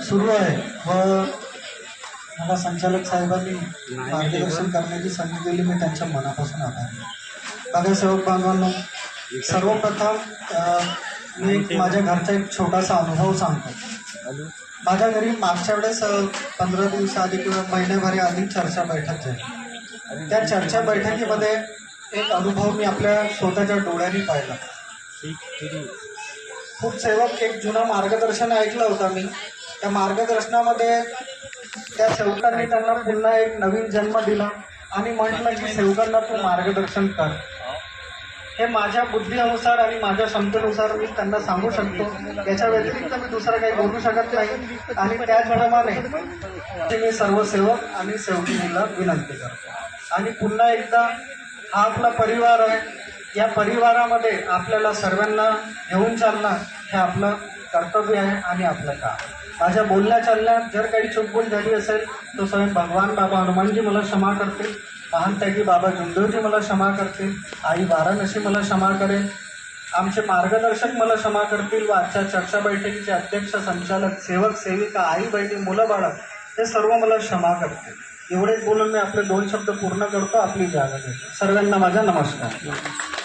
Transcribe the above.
सुरू आहे व मला संचालक साहेबांनी मार्गदर्शन करण्याची संधी दिली, मी त्यांच्या मनापासून आभारी आहे. बघा सेवक बांधवांनो, सर्वप्रथम मी माझ्या घरचा एक छोटासा अनुभव सांगतो. माझ्या घरी मागच्या वेळेस 15 दिवसाआधी किंवा महिन्याभरी आधी चर्चा बैठक झाली. त्या चर्चा बैठकीमध्ये एक अनुभव मी आपल्या स्वतःच्या डोळ्यांनी पाहिला. खूप सेवक एक जुनं मार्गदर्शन ऐकलं होतं मी. त्या मार्गदर्शनामध्ये त्या सेवकांनी त्यांना पुन्हा एक नवीन जन्म दिला आणि म्हटलं की सेवकांना तू मार्गदर्शन कर. हे माझ्या बुद्धीनुसार आणि माझ्या क्षमतेनुसार मी त्यांना सांगू शकतो. याच्या व्यतिरिक्त मी दुसरं काही बोलू शकत नाही. आणि त्याचप्रमाणे मी सर्व सेवक आणि सेवकिनीला विनंती करतो. आणि पुन्हा एकदा हा आपला परिवार आहे. या परिवारामध्ये आपल्याला सर्वांना घेऊन चालणं हे आपलं कर्तव्य आहे आणि आपलं काम. माझ्या बोलण्या चालण्यात जर काही चुकबुल झाली असेल तो स्वयं भगवान बाबा हनुमानजी मला क्षमा करतील, महानताजी बाबा जुमदेवजी मला क्षमा करतील, आई वाराणसी मला क्षमा करेल, आमचे मार्गदर्शक मला क्षमा करतील व आजच्या चर्चा बैठकीचे अध्यक्ष, संचालक, सेवक, सेविका, आई बहिणी, मुलं बाळं हे सर्व मला क्षमा करतील. एवढेच बोलून मी आपले 2 शब्द पूर्ण करतो. आपली जागा घेतो. सर्वांना माझा नमस्कार.